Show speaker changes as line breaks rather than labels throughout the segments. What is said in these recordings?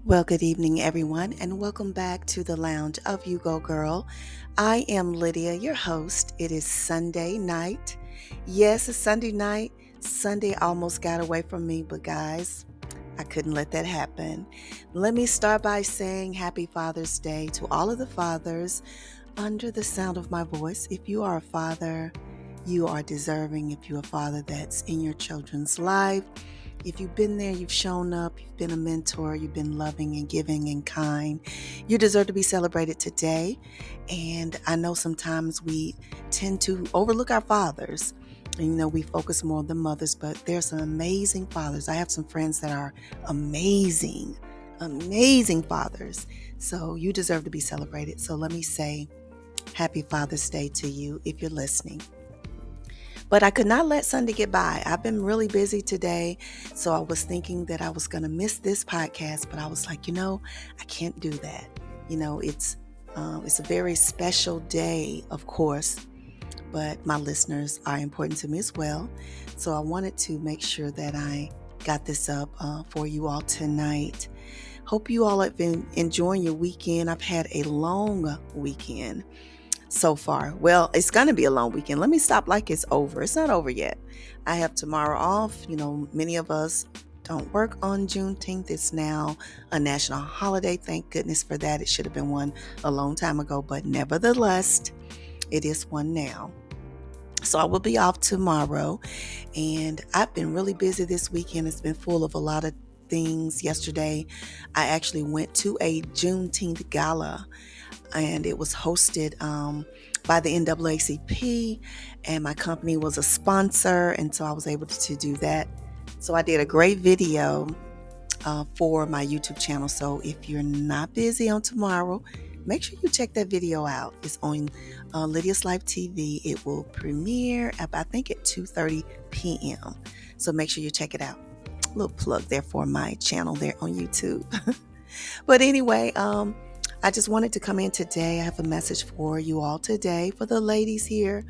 Well, good evening, everyone, and welcome back to the Lounge of You Go Girl. I am Lydia, your host. It is Sunday night. Yes, it's Sunday night. Sunday almost got away from me, but guys, I couldn't let that happen. Let me start by saying Happy Father's Day to all of the fathers under the sound of my voice. If you are a father, you are deserving. If you're a father that's in your children's life, if you've been there, you've shown up, you've been a mentor, you've been loving and giving and kind, you deserve to be celebrated today. And I know sometimes we tend to overlook our fathers. And, we focus more on the mothers, but there's some amazing fathers. I have some friends that are amazing, amazing fathers. So you deserve to be celebrated. So let me say Happy Father's Day to you if you're listening. But I could not let Sunday get by. I've been really busy today, so I was thinking that I was going to miss this podcast, but I was like, I can't do that. It's a very special day, of course, but my listeners are important to me as well. So I wanted to make sure that I got this up for you all tonight. Hope you all have been enjoying your weekend. I've had a long weekend so far. Well, it's going to be a long weekend. Let me stop like it's over. It's not over yet. I have tomorrow off. Many of us don't work on Juneteenth. It's now a national holiday. Thank goodness for that. It should have been one a long time ago, but nevertheless, it is one now. So I will be off tomorrow, and I've been really busy this weekend. It's been full of a lot of things. Yesterday, I actually went to a Juneteenth gala, and it was hosted by the NAACP, and my company was a sponsor, and so I was able to do that. So I did a great video for my YouTube channel. So if you're not busy on tomorrow, make sure you check that video out. It's on Lydia's Life TV. It will premiere I think at 2:30 p.m. So make sure you check it out. A little plug there for my channel there on YouTube. But anyway, I just wanted to come in today. I have a message for you all today, for the ladies here.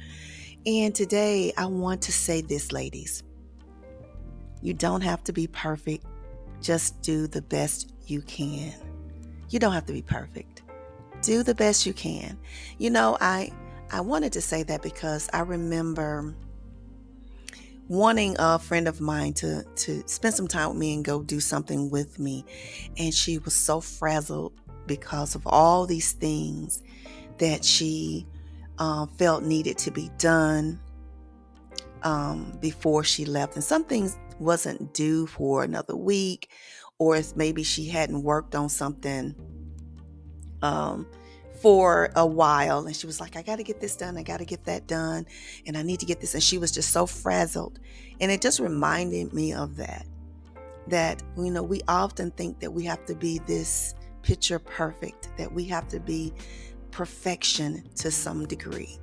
And today I want to say this, ladies. You don't have to be perfect. Just do the best you can. You don't have to be perfect. Do the best you can. I wanted to say that because I remember wanting a friend of mine to spend some time with me and go do something with me. And she was so frazzled because of all these things that she felt needed to be done before she left. And some things wasn't due for another week, or if maybe she hadn't worked on something for a while, and she was like, I got to get this done, I got to get that done, and I need to get this. And she was just so frazzled. And it just reminded me of that we often think that we have to be this picture perfect, that we have to be perfection to some degree.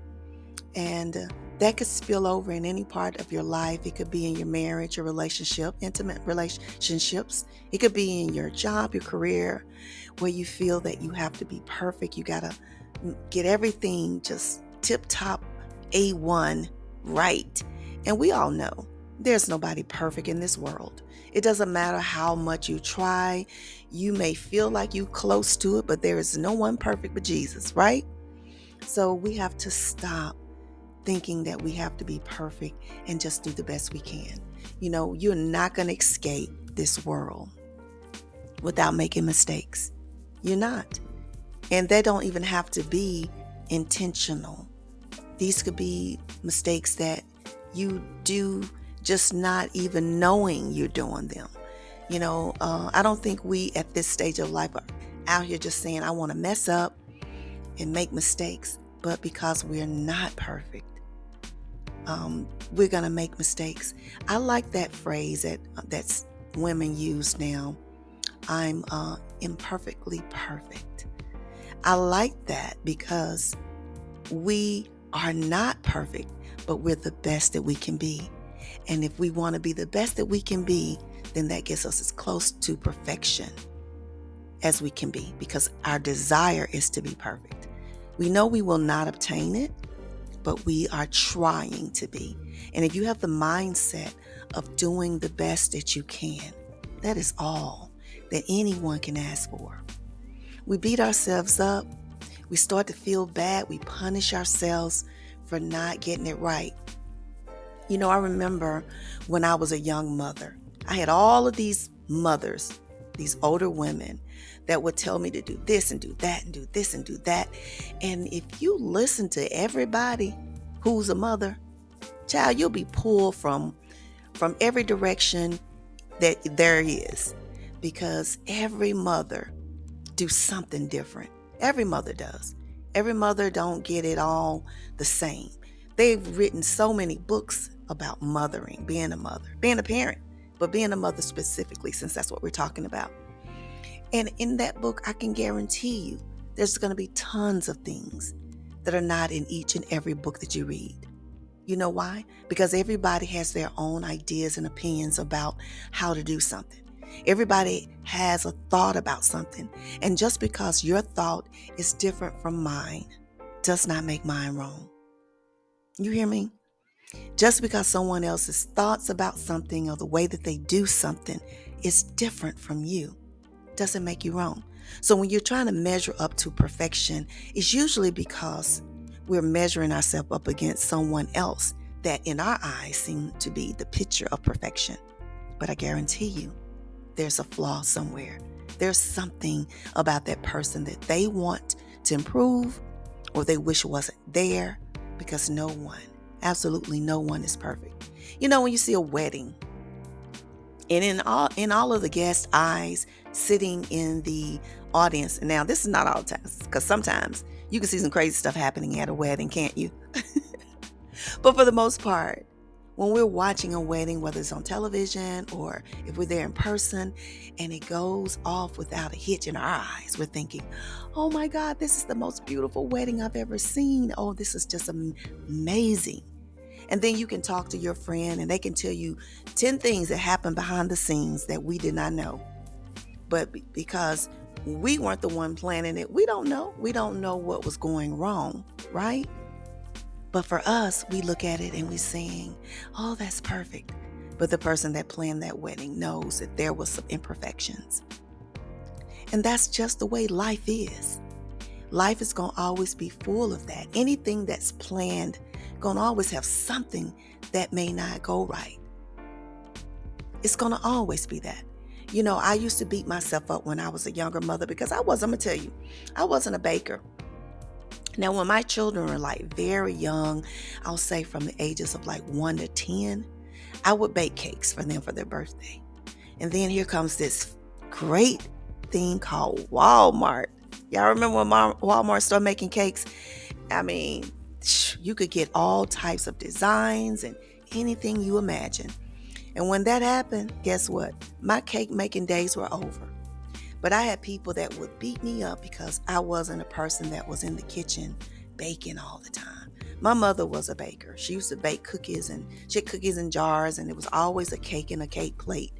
And that could spill over in any part of your life. It could be in your marriage, your relationship, intimate relationships. It could be in your job, your career, where you feel that you have to be perfect. You got to get everything just tip-top A1 right. And we all know there's nobody perfect in this world. It doesn't matter how much you try. You may feel like you're close to it, but there is no one perfect but Jesus, right? So we have to stop thinking that we have to be perfect and just do the best we can. You're not going to escape this world without making mistakes. You're not. And they don't even have to be intentional. These could be mistakes that you do just not even knowing you're doing them. I don't think we at this stage of life are out here just saying, I want to mess up and make mistakes. But because we're not perfect, we're going to make mistakes. I like that phrase that's women use now. I'm imperfectly perfect. I like that because we are not perfect, but we're the best that we can be. And if we want to be the best that we can be, then that gets us as close to perfection as we can be, because our desire is to be perfect. We know we will not obtain it, but we are trying to be. And if you have the mindset of doing the best that you can, that is all. that anyone can ask for. We beat ourselves up. We start to feel bad. We punish ourselves for not getting it right. I remember when I was a young mother, I had all of these mothers, these older women that would tell me to do this and do that and do this and do that. And if you listen to everybody who's a mother, child, you'll be pulled from every direction that there is, because every mother do something different. Every mother does. Every mother don't get it all the same. They've written so many books about mothering, being a mother, being a parent, but being a mother specifically, since that's what we're talking about. And in that book, I can guarantee you there's going to be tons of things that are not in each and every book that you read. You know why? Because everybody has their own ideas and opinions about how to do something. Everybody has a thought about something. And just because your thought is different from mine does not make mine wrong. You hear me? Just because someone else's thoughts about something or the way that they do something is different from you doesn't make you wrong. So when you're trying to measure up to perfection, it's usually because we're measuring ourselves up against someone else that in our eyes seem to be the picture of perfection. But I guarantee you, there's a flaw somewhere. There's something about that person that they want to improve or they wish wasn't there, because no one, absolutely no one is perfect. When you see a wedding, and in all of the guests' eyes sitting in the audience, and now this is not all the time, because sometimes you can see some crazy stuff happening at a wedding, can't you? But for the most part, when we're watching a wedding, whether it's on television or if we're there in person, and it goes off without a hitch in our eyes, we're thinking, oh my God, this is the most beautiful wedding I've ever seen. Oh, this is just amazing. And then you can talk to your friend and they can tell you 10 things that happened behind the scenes that we did not know. But because we weren't the one planning it, we don't know. We don't know what was going wrong, right? But for us, we look at it and we're saying, oh, that's perfect. But the person that planned that wedding knows that there was some imperfections. And that's just the way life is. Life is going to always be full of that. Anything that's planned going to always have something that may not go right. It's going to always be that. I used to beat myself up when I was a younger mother because I'm going to tell you, I wasn't a baker. Now, when my children were very young, I'll say from the ages of 1 to 10, I would bake cakes for them for their birthday. And then here comes this great thing called Walmart. Y'all remember when Walmart started making cakes? I mean, you could get all types of designs and anything you imagine. And when that happened, guess what? My cake making days were over. But I had people that would beat me up because I wasn't a person that was in the kitchen baking all the time. My mother was a baker. She used to bake cookies, and she had cookies in jars, and it was always a cake in a cake plate.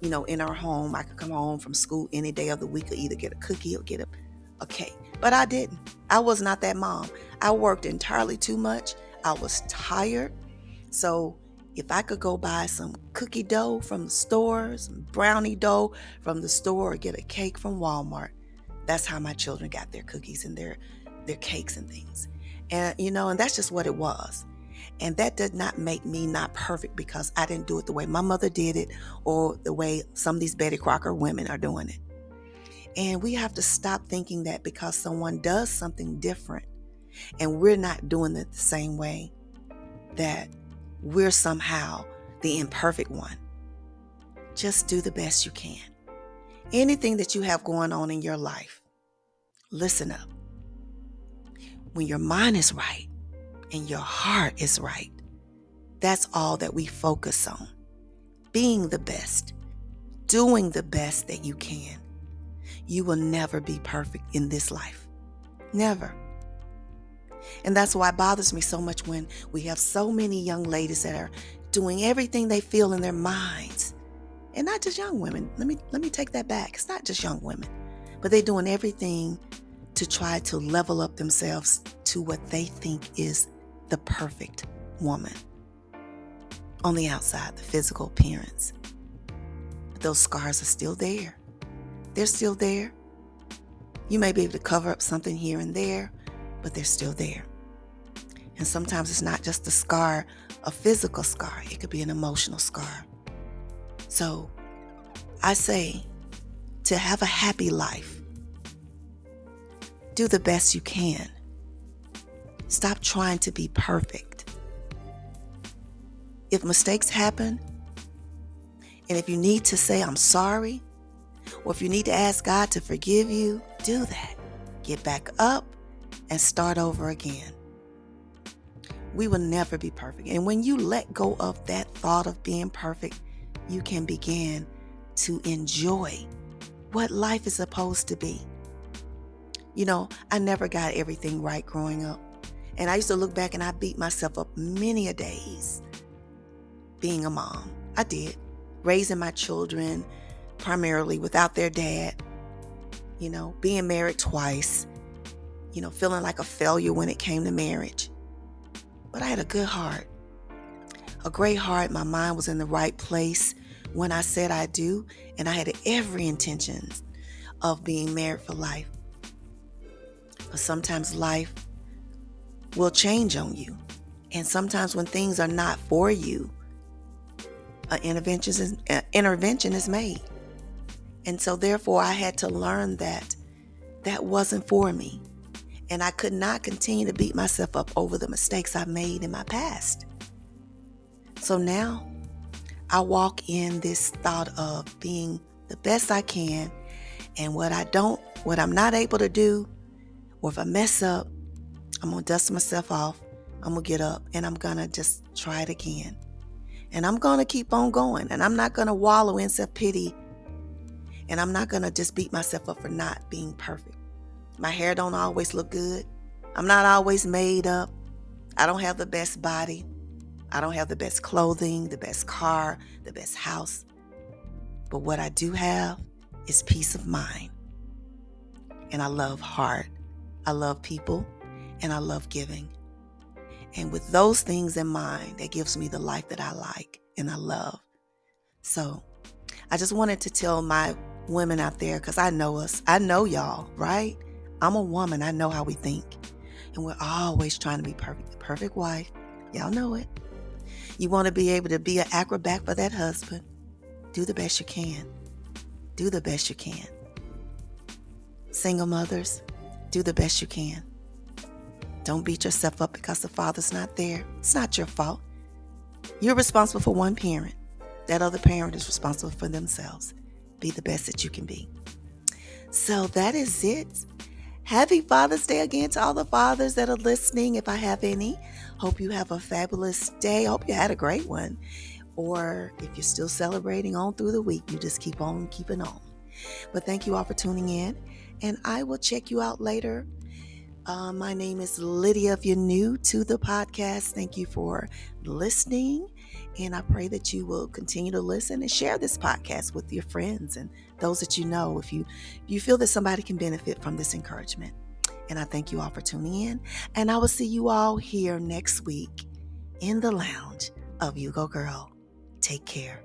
In our home, I could come home from school any day of the week, or either get a cookie or get a cake. But I didn't. I was not that mom. I worked entirely too much. I was tired. So if I could go buy some cookie dough from the store, some brownie dough from the store, or get a cake from Walmart, that's how my children got their cookies and their cakes and things. And, and that's just what it was. And that did not make me not perfect because I didn't do it the way my mother did it or the way some of these Betty Crocker women are doing it. And we have to stop thinking that because someone does something different and we're not doing it the same way, that we're somehow the imperfect one. Just do the best you can. Anything that you have going on in your life, listen up. When your mind is right and your heart is right, that's all that we focus on. Being the best, doing the best that you can. You will never be perfect in this life. Never. And that's why it bothers me so much when we have so many young ladies that are doing everything they feel in their minds. And not just young women. Let me take that back. It's not just young women. But they're doing everything to try to level up themselves to what they think is the perfect woman. On the outside, the physical appearance. But those scars are still there. They're still there. You may be able to cover up something here and there, but they're still there. And sometimes it's not just a scar, a physical scar. It could be an emotional scar. So I say, to have a happy life, do the best you can. Stop trying to be perfect. If mistakes happen, and if you need to say, I'm sorry, or if you need to ask God to forgive you, do that. Get back up and start over again. We will never be perfect. And when you let go of that thought of being perfect, you can begin to enjoy what life is supposed to be. You know, I never got everything right growing up. And I used to look back and I beat myself up many a days being a mom. I did. Raising my children primarily without their dad. You know, being married twice. You know, feeling like a failure when it came to marriage. But I had a good heart. A great heart. My mind was in the right place when I said I do. And I had every intention of being married for life. But sometimes life will change on you. And sometimes when things are not for you, an intervention is made. And so therefore I had to learn that that wasn't for me. And I could not continue to beat myself up over the mistakes I made in my past. So now I walk in this thought of being the best I can, and what I'm not able to do, or if I mess up, I'm going to dust myself off. I'm going to get up and I'm going to just try it again. And I'm going to keep on going, and I'm not going to wallow in self-pity, and I'm not going to just beat myself up for not being perfect. My hair don't always look good. I'm not always made up. I don't have the best body. I don't have the best clothing, the best car, the best house. But what I do have is peace of mind. And I love heart. I love people, and I love giving. And with those things in mind, that gives me the life that I like and I love. So I just wanted to tell my women out there, because I know us. I know y'all, right? I'm a woman. I know how we think. And we're always trying to be perfect. The perfect wife. Y'all know it. You want to be able to be an acrobat for that husband. Do the best you can. Do the best you can. Single mothers, do the best you can. Don't beat yourself up because the father's not there. It's not your fault. You're responsible for one parent. That other parent is responsible for themselves. Be the best that you can be. So that is it. Happy Father's Day again to all the fathers that are listening, if I have any. Hope you have a fabulous day. Hope you had a great one. Or if you're still celebrating on through the week, you just keep on keeping on. But thank you all for tuning in, and I will check you out later. My name is Lydia. If you're new to the podcast, thank you for listening. And I pray that you will continue to listen and share this podcast with your friends and those that you know, if you feel that somebody can benefit from this encouragement. And I thank you all for tuning in. And I will see you all here next week in the lounge of You Go Girl. Take care.